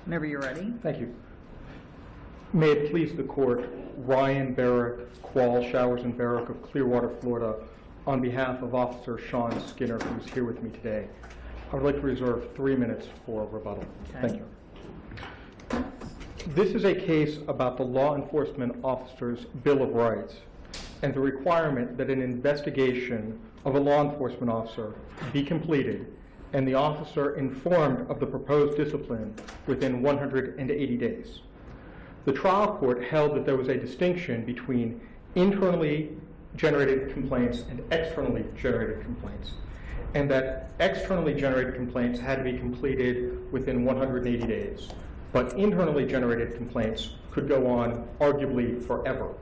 Whenever you're ready. Thank you. May it please the court, Ryan Barrick, Qual Showers and Barrick of Clearwater, Florida, on behalf of Officer Sean Skinner, who's here with me today. I would like to reserve 3 minutes for rebuttal. Okay. Thank you. This is a case about the law enforcement officer's Bill of Rights and the requirement that an investigation of a law enforcement officer be completed and the officer informed of the proposed discipline within 180 days. The trial court held that there was a distinction between internally generated complaints and externally generated complaints, and that externally generated complaints had to be completed within 180 days, but internally generated complaints could go on arguably forever.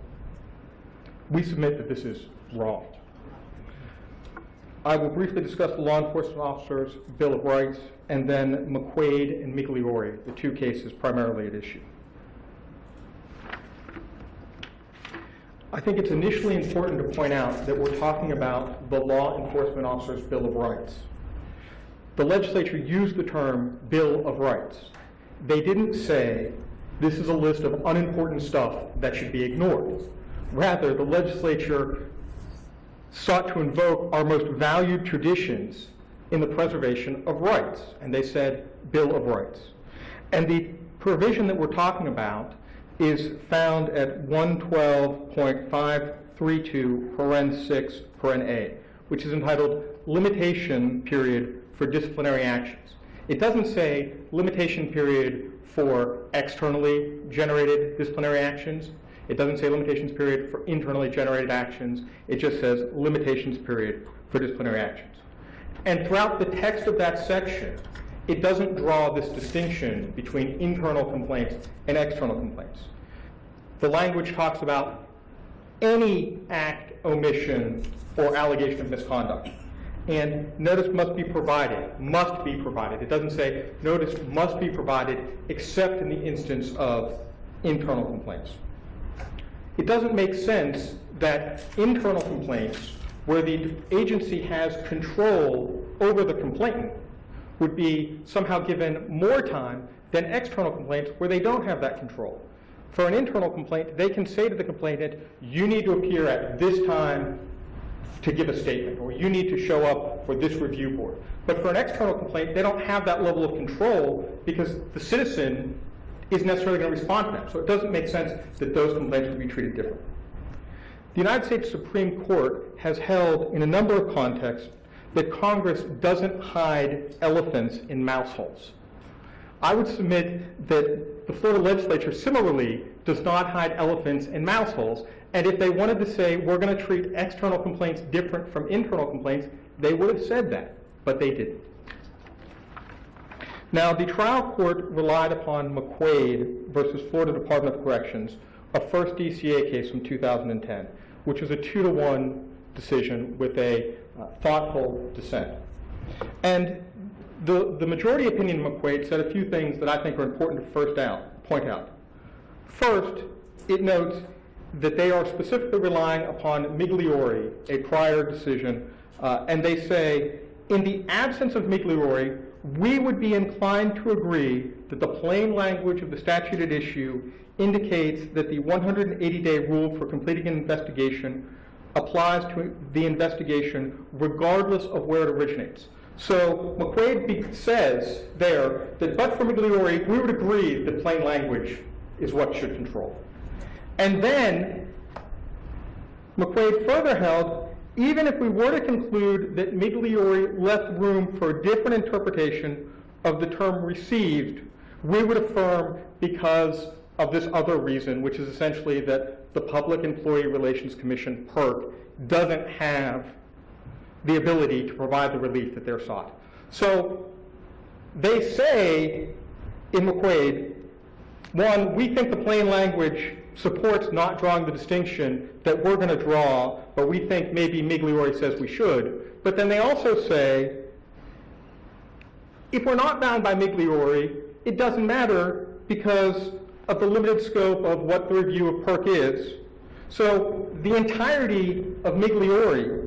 We submit that this is wrong. I will briefly discuss the law enforcement officer's Bill of Rights and then McQuaid and Migliore, the two cases primarily at issue. I think it's initially important to point out that we're talking about the law enforcement officer's Bill of Rights. The legislature used the term Bill of Rights. They didn't say this is a list of unimportant stuff that should be ignored. Rather, the legislature sought to invoke our most valued traditions in the preservation of rights, and they said Bill of Rights. And the provision that we're talking about is found at 112.532 paren 6 paren A, which is entitled Limitation Period for Disciplinary Actions. It doesn't say limitation period for externally generated disciplinary actions. It doesn't say limitations period for internally generated actions. It just says limitations period for disciplinary actions. And throughout the text of that section, it doesn't draw this distinction between internal complaints and external complaints. The language talks about any act, omission, or allegation of misconduct. And notice must be provided, must be provided. It doesn't say notice must be provided except in the instance of internal complaints. It doesn't make sense that internal complaints, where the agency has control over the complainant, would be somehow given more time than external complaints where they don't have that control. For an internal complaint, they can say to the complainant, you need to appear at this time to give a statement, or you need to show up for this review board. But for an external complaint, they don't have that level of control because the citizen isn't necessarily going to respond to them. So it doesn't make sense that those complaints would be treated differently. The United States Supreme Court has held in a number of contexts that Congress doesn't hide elephants in mouse holes. I would submit that the Florida legislature similarly does not hide elephants in mouse holes, and if they wanted to say we're going to treat external complaints different from internal complaints, they would have said that, but they didn't. Now, the trial court relied upon McQuaid versus Florida Department of Corrections, a first DCA case from 2010, which was a 2-to-1 decision with a thoughtful dissent. And the majority opinion of McQuaid said a few things that I think are important to point out. First, it notes that they are specifically relying upon Migliore, a prior decision, and they say, in the absence of Migliore, we would be inclined to agree that the plain language of the statute at issue indicates that the 180-day rule for completing an investigation applies to the investigation regardless of where it originates. So McQuaid says there that but for Migliore, we would agree that plain language is what should control. And then McQuaid further held, even if we were to conclude that Migliore left room for a different interpretation of the term received, we would affirm because of this other reason, which is essentially that the Public Employee Relations Commission, PERC, doesn't have the ability to provide the relief that they're sought. So they say in McQuaid, one, we think the plain language supports not drawing the distinction that we're going to draw, but we think maybe Migliore says we should. But then they also say, if we're not bound by Migliore, it doesn't matter because of the limited scope of what the review of PERC is. So the entirety of Migliore,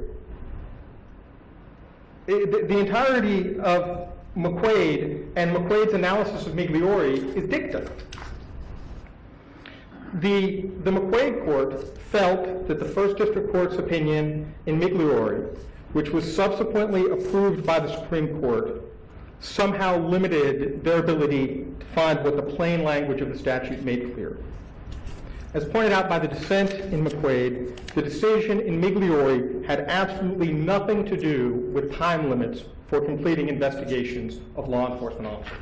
the entirety of McQuaid and McQuaid's analysis of Migliore is dicta. The McQuaid court felt that the First District Court's opinion in Migliore, which was subsequently approved by the Supreme Court, somehow limited their ability to find what the plain language of the statute made clear. As pointed out by the dissent in McQuaid, the decision in Migliore had absolutely nothing to do with time limits for completing investigations of law enforcement officers.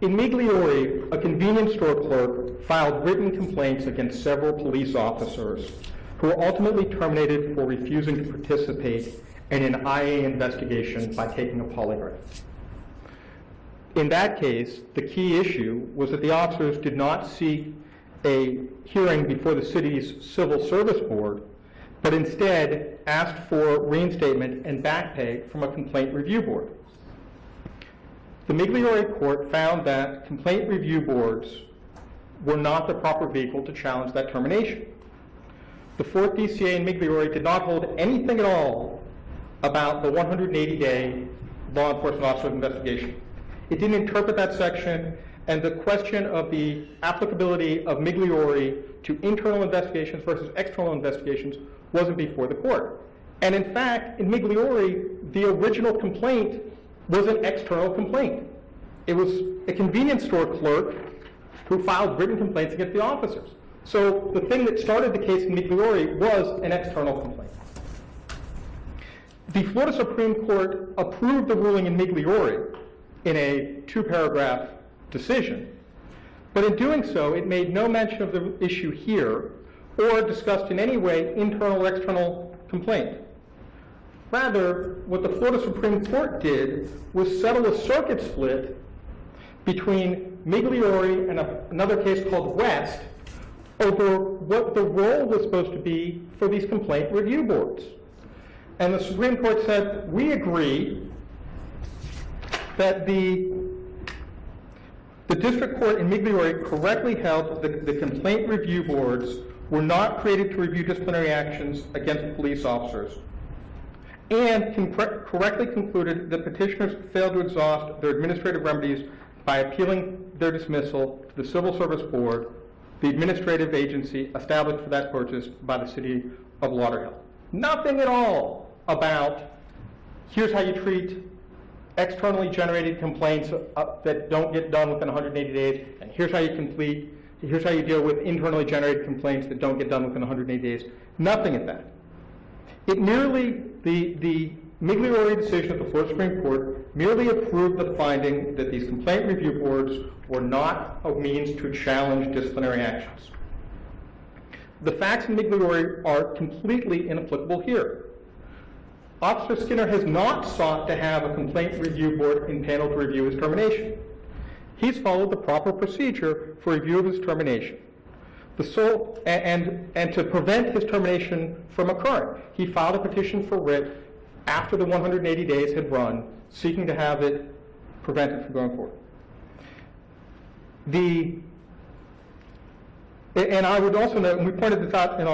In Migliore, a convenience store clerk filed written complaints against several police officers who were ultimately terminated for refusing to participate in an IA investigation by taking a polygraph. In that case, the key issue was that the officers did not seek a hearing before the city's civil service board, but instead asked for reinstatement and back pay from a complaint review board. The Migliore court found that complaint review boards were not the proper vehicle to challenge that termination. The Fourth DCA in Migliore did not hold anything at all about the 180-day law enforcement officer investigation. It didn't interpret that section, and the question of the applicability of Migliore to internal investigations versus external investigations wasn't before the court. And in fact, in Migliore, the original complaint was an external complaint. It was a convenience store clerk who filed written complaints against the officers. So the thing that started the case in Migliore was an external complaint. The Florida Supreme Court approved the ruling in Migliore in a 2-paragraph decision, but in doing so, it made no mention of the issue here or discussed in any way internal or external complaint. Rather, what the Florida Supreme Court did was settle a circuit split between Migliore and another case called West over what the role was supposed to be for these complaint review boards. And the Supreme Court said, we agree that the district court in Migliore correctly held that the complaint review boards were not created to review disciplinary actions against police officers, and correctly concluded that petitioners failed to exhaust their administrative remedies by appealing their dismissal to the Civil Service Board, the administrative agency established for that purpose by the City of Lauderhill. Nothing at all about here's how you treat externally generated complaints that don't get done within 180 days, and here's how you deal with internally generated complaints that don't get done within 180 days. Nothing of that. It merely, the Migliore decision of the Florida Supreme Court merely approved the finding that these complaint review boards were not a means to challenge disciplinary actions. The facts in Migliore are completely inapplicable here. Officer Skinner has not sought to have a complaint review board impaneled to review his termination. He's followed the proper procedure for review of his termination. And to prevent his termination from occurring, he filed a petition for writ after the 180 days had run, seeking to have it prevented from going forward. And I would also note, and we pointed this out in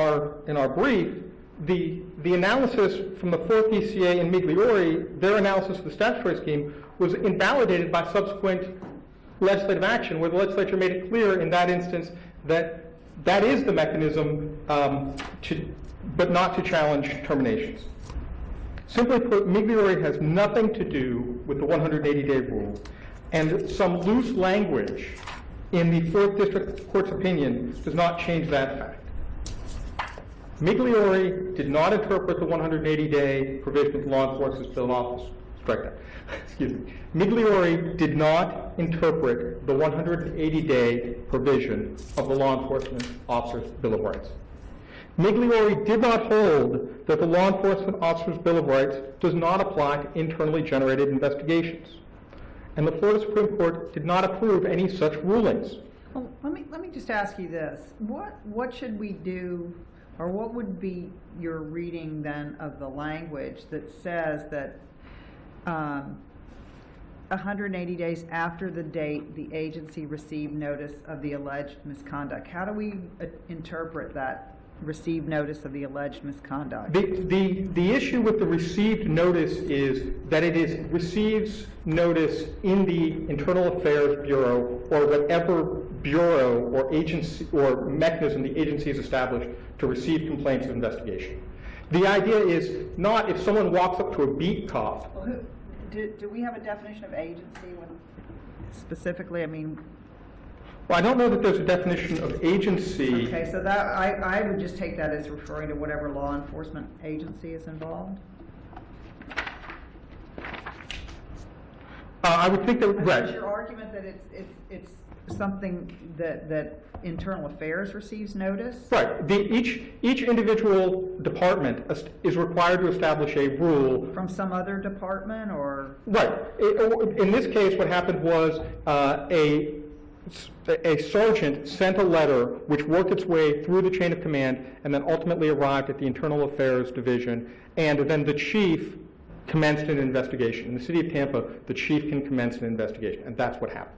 our brief, the analysis from the Fourth DCA in Migliore, their analysis of the statutory scheme, was invalidated by subsequent legislative action, where the legislature made it clear in that instance that that is the mechanism, but not to challenge terminations. Simply put, Migliore has nothing to do with the 180-day rule, and some loose language in the Fourth District Court's opinion does not change that fact. Migliore did not interpret the 180-day provision of the Law Enforcement Bill of Office. Strike that. Excuse me. Migliore did not interpret the 180-day provision of the Law Enforcement Officer's Bill of Rights. Migliore did not hold that the Law Enforcement Officer's Bill of Rights does not apply to internally generated investigations. And the Florida Supreme Court did not approve any such rulings. Well, let me just ask you this. What should we do, or what would be your reading then of the language that says that 180 days after the date the agency received notice of the alleged misconduct? How do we interpret that received notice of the alleged misconduct? The issue with the received notice is that it receives notice in the Internal Affairs Bureau or whatever bureau or agency or mechanism the agency has established to receive complaints of investigation. The idea is not if someone walks up to a beat cop. Well, do we have a definition of agency specifically? I mean, Well, I don't know that there's a definition of agency. okay, so that I would just take that as referring to whatever law enforcement agency is involved. I would think that, right. Is your argument that it's something that Internal Affairs receives notice? Right. Each individual department is required to establish a rule. From some other department or? Right. In this case, what happened was a sergeant sent a letter which worked its way through the chain of command and then ultimately arrived at the Internal Affairs Division, and then the chief commenced an investigation. In the city of Tampa, the chief can commence an investigation, and that's what happened.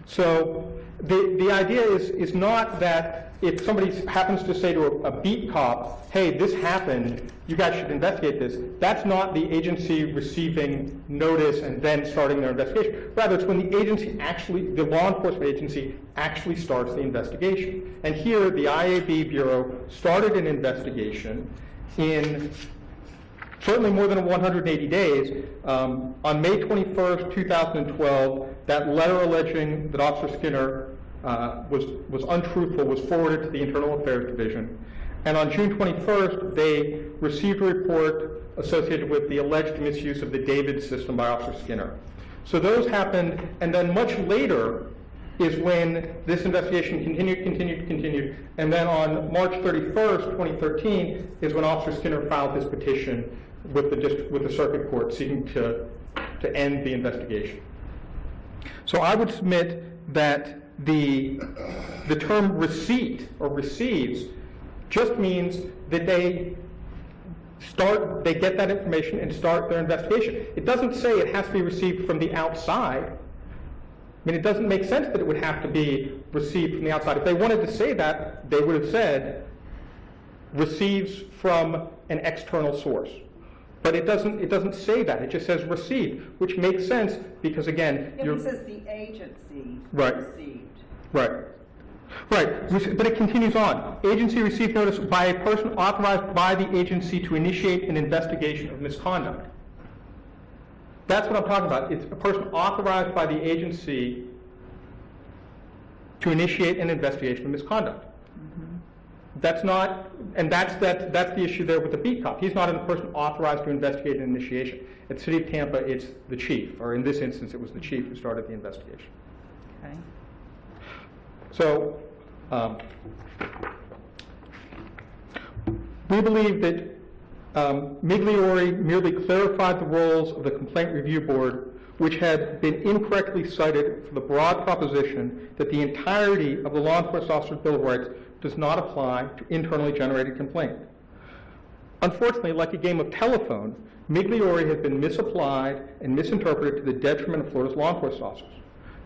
So the idea is not that if somebody happens to say to a beat cop, hey, this happened, you guys should investigate this, that's not the agency receiving notice and then starting their investigation. Rather, it's when the agency actually, the law enforcement agency actually starts the investigation. And here, the IAB Bureau started an investigation in certainly more than 180 days. On May 21st, 2012, that letter alleging that Officer Skinner was untruthful was forwarded to the Internal Affairs Division. And on June 21st, they received a report associated with the alleged misuse of the David system by Officer Skinner. So those happened, and then much later is when this investigation continued, and then on March 31st, 2013, is when Officer Skinner filed his petition with the circuit court seeking to end the investigation. So I would submit that the term receipt or receives just means that they get that information and start their investigation. It doesn't say it has to be received from the outside. I mean, it doesn't make sense that it would have to be received from the outside. If they wanted to say that, they would have said receives from an external source. But it doesn't say that. It just says received, which makes sense because, again, it says the agency right. received. Right. Right. But it continues on. Agency received notice by a person authorized by the agency to initiate an investigation of misconduct. That's what I'm talking about. It's a person authorized by the agency to initiate an investigation of misconduct. That's not, and that's the issue there with the beat cop. He's not a person authorized to investigate an initiation. At the City of Tampa, it's the chief, or in this instance, it was the chief who started the investigation. Okay. So, we believe that Migliore merely clarified the roles of the Complaint Review Board, which had been incorrectly cited for the broad proposition that the entirety of the Law Enforcement Officer's Bill of Rights does not apply to internally generated complaint. Unfortunately, like a game of telephone, Migliore has been misapplied and misinterpreted to the detriment of Florida's law enforcement officers.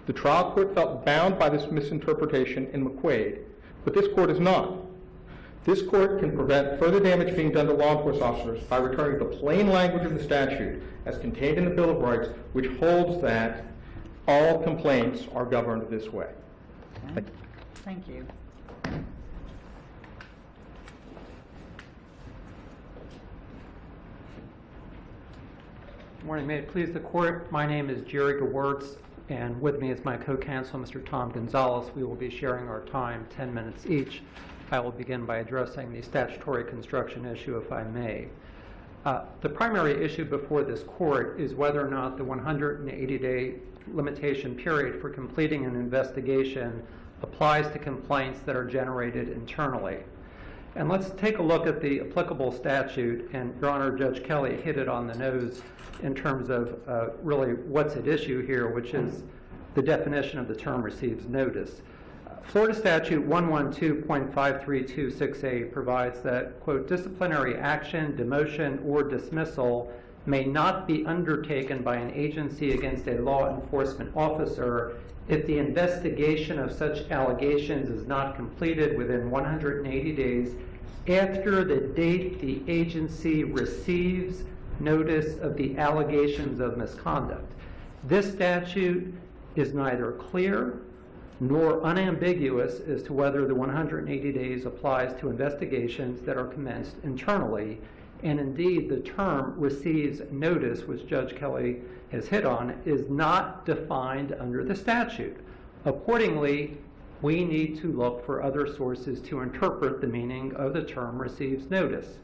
The trial court felt bound by this misinterpretation in McQuaid, but this court is not. This court can prevent further damage being done to law enforcement officers by returning to the plain language of the statute as contained in the Bill of Rights, which holds that all complaints are governed this way. Okay. Thank you. Good morning. May it please the court, my name is Jerry Gewurtz, and with me is my co-counsel, Mr. Tom Gonzalez. We will be sharing our time, 10 minutes each. I will begin by addressing the statutory construction issue, if I may. The primary issue before this court is whether or not the 180-day limitation period for completing an investigation applies to complaints that are generated internally. And let's take a look at the applicable statute, and Your Honor, Judge Kelly hit it on the nose in terms of really what's at issue here, which is the definition of the term receives notice. Florida Statute 112.5326A provides that, quote, disciplinary action, demotion, or dismissal may not be undertaken by an agency against a law enforcement officer if the investigation of such allegations is not completed within 180 days after the date the agency receives notice of the allegations of misconduct. This statute is neither clear nor unambiguous as to whether the 180 days applies to investigations that are commenced internally. And indeed, the term receives notice, which Judge Kelly has hit on, is not defined under the statute. Accordingly, we need to look for other sources to interpret the meaning of the term receives notice.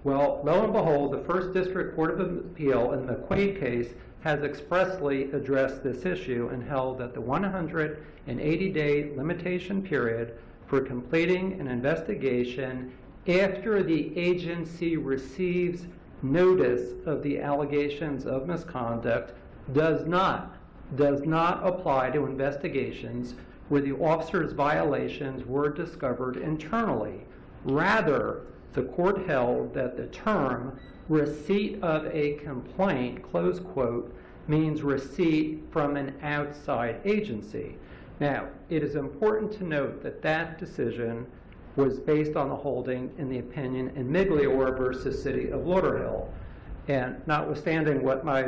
Well, lo and behold, the First District Court of Appeal in the McQuaid case has expressly addressed this issue and held that the 180-day limitation period for completing an investigation after the agency receives notice of the allegations of misconduct does not apply to investigations where the officer's violations were discovered internally. Rather, the court held that the term receipt of a complaint, close quote, means receipt from an outside agency. Now, it is important to note that that decision was based on the holding in the opinion in Migliore versus City of Lauderhill. And notwithstanding what my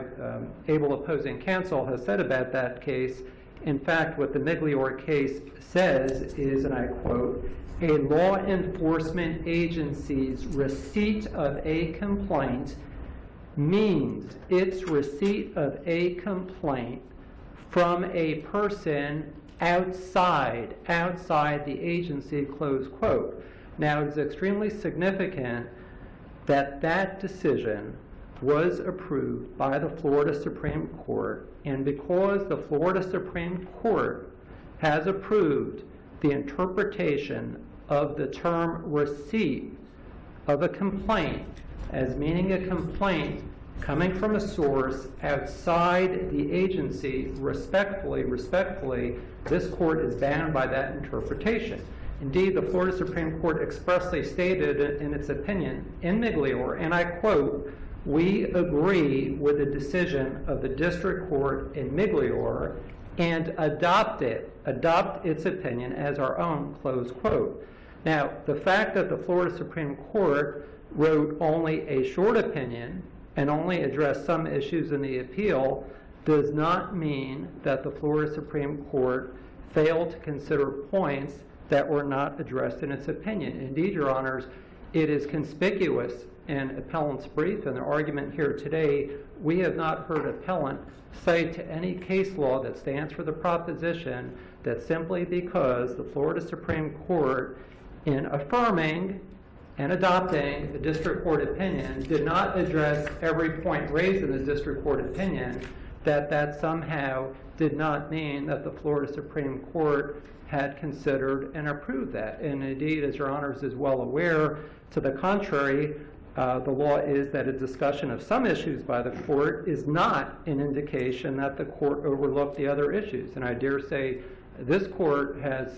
able opposing counsel has said about that case, in fact, what the Migliore case says is, and I quote, a law enforcement agency's receipt of a complaint means its receipt of a complaint from a person outside the agency, close quote. Now, it's extremely significant that that decision was approved by the Florida Supreme Court, and because the Florida Supreme Court has approved the interpretation of the term receipt of a complaint as meaning a complaint coming from a source outside the agency, respectfully, this court is bound by that interpretation. Indeed, the Florida Supreme Court expressly stated in its opinion in Migliore, and I quote, we agree with the decision of the district court in Migliore and adopt its opinion as our own, close quote. Now, the fact that the Florida Supreme Court wrote only a short opinion and only addressed some issues in the appeal does not mean that the Florida Supreme Court failed to consider points that were not addressed in its opinion. Indeed, Your Honors, it is conspicuous in appellant's brief and the argument here today. We have not heard appellant cite to any case law that stands for the proposition that simply because the Florida Supreme Court, in affirming and adopting the district court opinion, did not address every point raised in the district court opinion, that somehow did not mean that the Florida Supreme Court had considered and approved that. And indeed, as Your Honors is well aware, to the contrary, the law is that a discussion of some issues by the court is not an indication that the court overlooked the other issues. And I dare say this court has,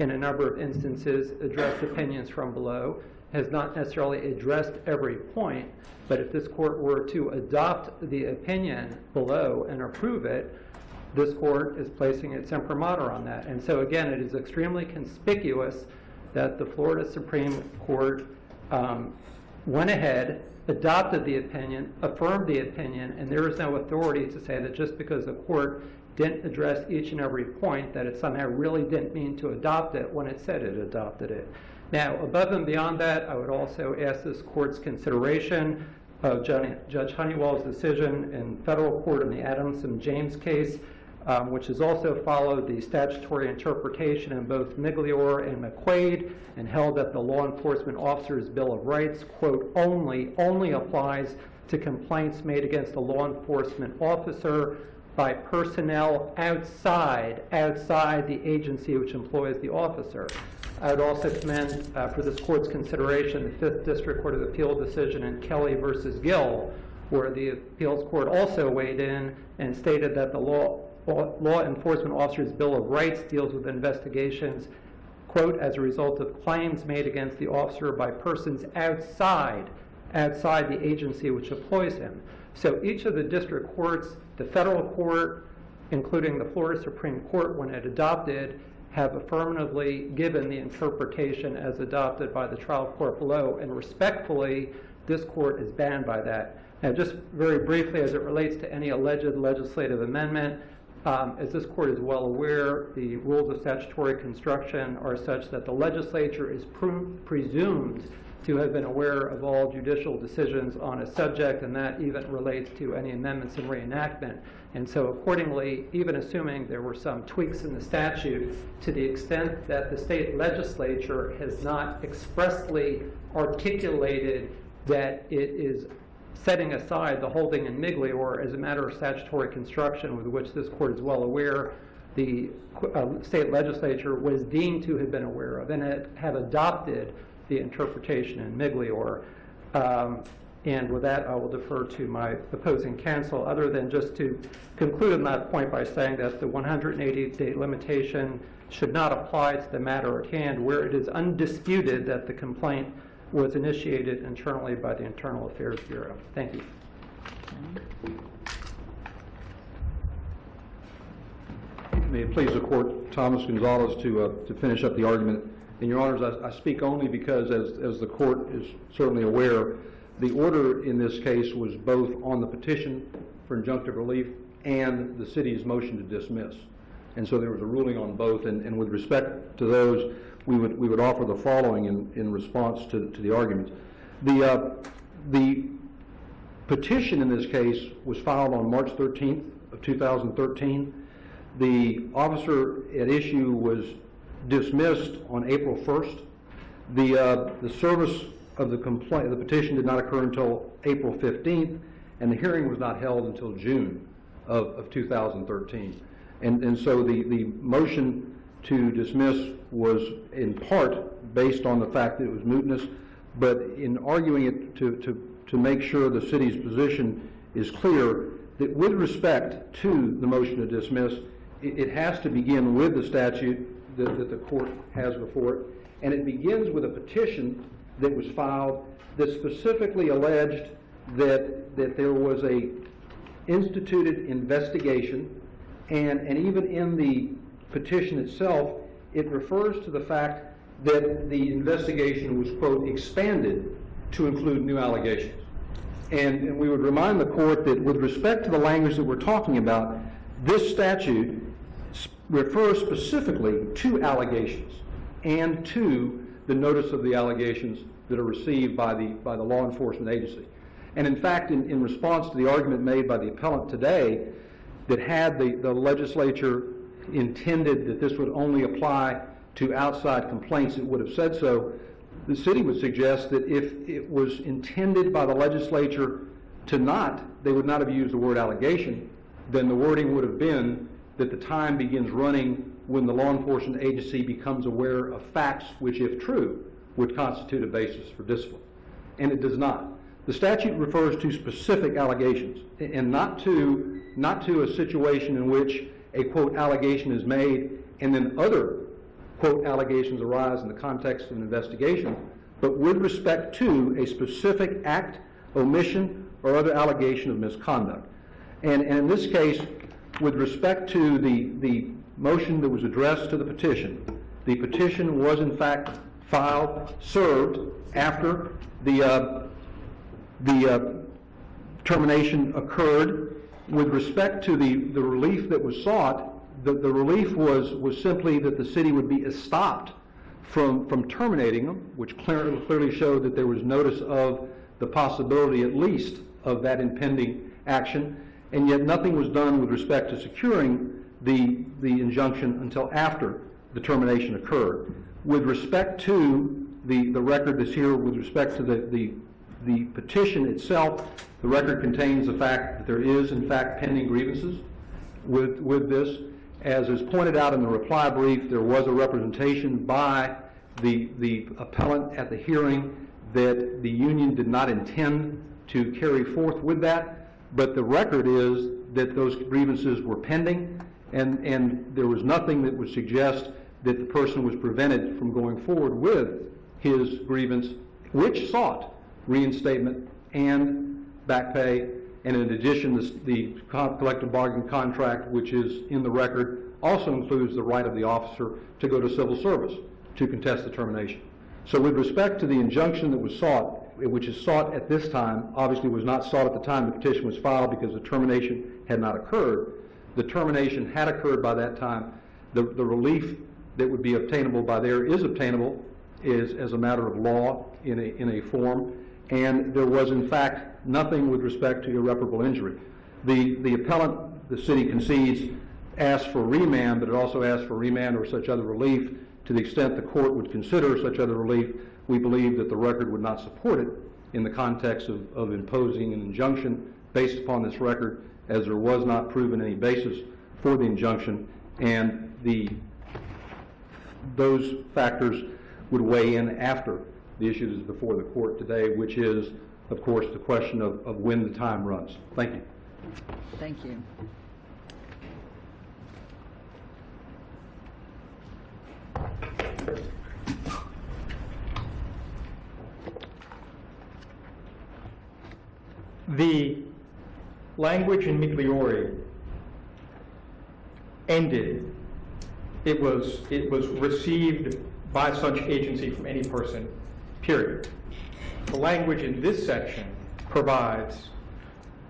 in a number of instances, addressed opinions from below, has not necessarily addressed every point, but if this court were to adopt the opinion below and approve it, this court is placing its imprimatur on that. And so again, it is extremely conspicuous that the Florida Supreme Court went ahead, adopted the opinion, affirmed the opinion, and there is no authority to say that just because the court didn't address each and every point that it somehow really didn't mean to adopt it when it said it adopted it. Now, above and beyond that, I would also ask this court's consideration of Judge Honeywell's decision in federal court in the Adams and James case, which has also followed the statutory interpretation in both Migliore and McQuaid, and held that the law enforcement officer's Bill of Rights, quote, only applies to complaints made against a law enforcement officer by personnel outside the agency which employs the officer. I would also commend for this court's consideration the Fifth District Court of Appeal decision in Kelly versus Gill, where the appeals court also weighed in and stated that the law enforcement officer's Bill of Rights deals with investigations, quote, as a result of claims made against the officer by persons outside the agency which employs him. So each of the district courts, the federal court, including the Florida Supreme Court when it adopted, have affirmatively given the interpretation as adopted by the trial court below, and respectfully, this court is banned by that. Now, just very briefly, as it relates to any alleged legislative amendment, as this court is well aware, the rules of statutory construction are such that the legislature is presumed to have been aware of all judicial decisions on a subject, and that even relates to any amendments and reenactment. And so accordingly, even assuming there were some tweaks in the statute, to the extent that the state legislature has not expressly articulated that it is setting aside the holding in Migliore as a matter of statutory construction, with which this court is well aware, the state legislature was deemed to have been aware of and have adopted the interpretation in Migliore. And with that, I will defer to my opposing counsel, other than just to conclude on that point by saying that the 180-day limitation should not apply to the matter at hand, where it is undisputed that the complaint was initiated internally by the Internal Affairs Bureau. Thank you. May it please the Court, Thomas Gonzalez, to finish up the argument. And Your Honors, I speak only because, as the Court is certainly aware, the order in this case was both on the petition for injunctive relief and the city's motion to dismiss. And so there was a ruling on both, and with respect to those, we would offer the following in response to the arguments. The petition in this case was filed on March 13th of 2013. The officer at issue was dismissed on April 1st. The service of the petition did not occur until April 15th, and the hearing was not held until June of 2013. And so the motion to dismiss was in part based on the fact that it was mootness, but in arguing it to make sure the city's position is clear, that with respect to the motion to dismiss, it has to begin with the statute that the court has before it, and it begins with a petition that was filed that specifically alleged that there was a instituted investigation, and even in the petition itself, it refers to the fact that the investigation was, quote, expanded to include new allegations. And we would remind the court that with respect to the language that we're talking about, this statute refers specifically to allegations and to the notice of the allegations that are received by the law enforcement agency. And in fact, in response to the argument made by the appellant today, that had the legislature intended that this would only apply to outside complaints, it would have said so. The city would suggest that if it was intended by the legislature to not, they would not have used the word allegation, then the wording would have been that the time begins running when the law enforcement agency becomes aware of facts which, if true, would constitute a basis for discipline. And it does not. The statute refers to specific allegations, and not to a situation in which a, quote, allegation is made and then other, quote, allegations arise in the context of an investigation, but with respect to a specific act, omission, or other allegation of misconduct. And in this case, with respect to the motion that was addressed to the petition was in fact filed, served after the termination occurred. With respect to the relief that was sought, the relief was simply that the city would be stopped from terminating them, which clearly showed that there was notice of the possibility at least of that impending action, and yet nothing was done with respect to securing the injunction until after the termination occurred. With respect to the record that's here, with respect to the petition itself, the record contains the fact that there is in fact pending grievances with this. As is pointed out in the reply brief, there was a representation by the appellant at the hearing that the union did not intend to carry forth with that, but the record is that those grievances were pending, and there was nothing that would suggest that the person was prevented from going forward with his grievance, which sought reinstatement and back pay And in addition, the collective bargaining contract, which is in the record, also includes the right of the officer to go to civil service to contest the termination. So with respect to the injunction that was sought, which is sought at this time, obviously was not sought at the time the petition was filed because the termination had not occurred. The termination had occurred by that time. The relief that would be obtainable by there is obtainable is as a matter of law in a form, and there was in fact nothing with respect to irreparable injury. The appellant, the city concedes, asked for remand, but it also asked for remand or such other relief. To the extent the court would consider such other relief, we believe that the record would not support it in the context of imposing an injunction based upon this record, as there was not proven any basis for the injunction, and those factors would weigh in after the issue is before the court today, which is, of course, the question of when the time runs. Thank you. Thank you. The language in Migliore ended. It was received by such agency from any person, period. The language in this section provides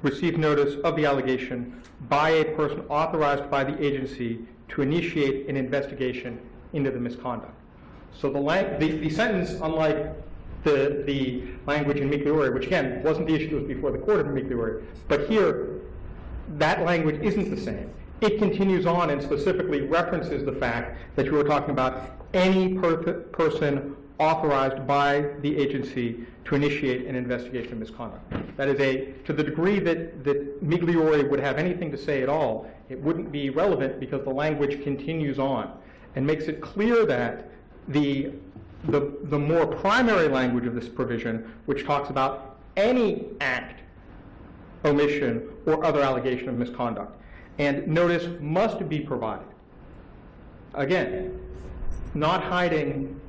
received notice of the allegation by a person authorized by the agency to initiate an investigation into the misconduct. So the sentence, unlike the language in Migliore, which again wasn't the issue that was before the court in Migliore, but here that language isn't the same. It continues on and specifically references the fact that you were talking about any person authorized by the agency to initiate an investigation of misconduct. That is to the degree that Migliore would have anything to say at all, it wouldn't be relevant because the language continues on and makes it clear that the more primary language of this provision, which talks about any act, omission, or other allegation of misconduct, and notice must be provided. Again, not hiding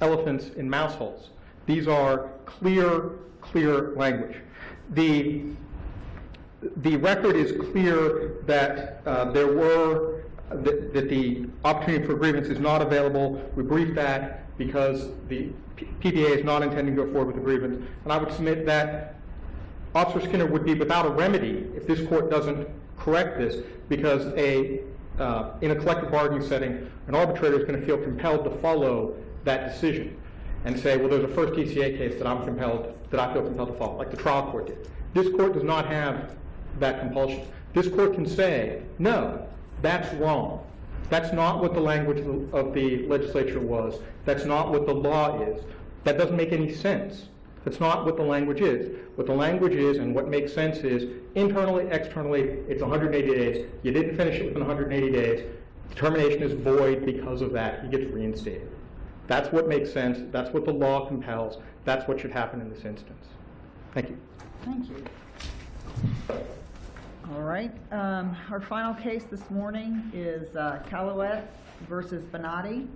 elephants in mouse holes. These are clear language. The record is clear that that the opportunity for grievance is not available. We briefed that because the PPA is not intending to go forward with the grievance. And I would submit that Officer Skinner would be without a remedy if this court doesn't correct this, because in a collective bargaining setting, an arbitrator is going to feel compelled to follow that decision and say, well, there's a first DCA case that I feel compelled to follow, like the trial court did. This court does not have that compulsion. This court can say, no, that's wrong. That's not what the language of the legislature was. That's not what the law is. That doesn't make any sense. That's not what the language is. What the language is and what makes sense is internally, externally, it's 180 days. You didn't finish it within 180 days. The termination is void because of that. He gets reinstated. That's what makes sense. That's what the law compels. That's what should happen in this instance. Thank you. Thank you. All right. Our final case this morning is Calouette versus Bonatti.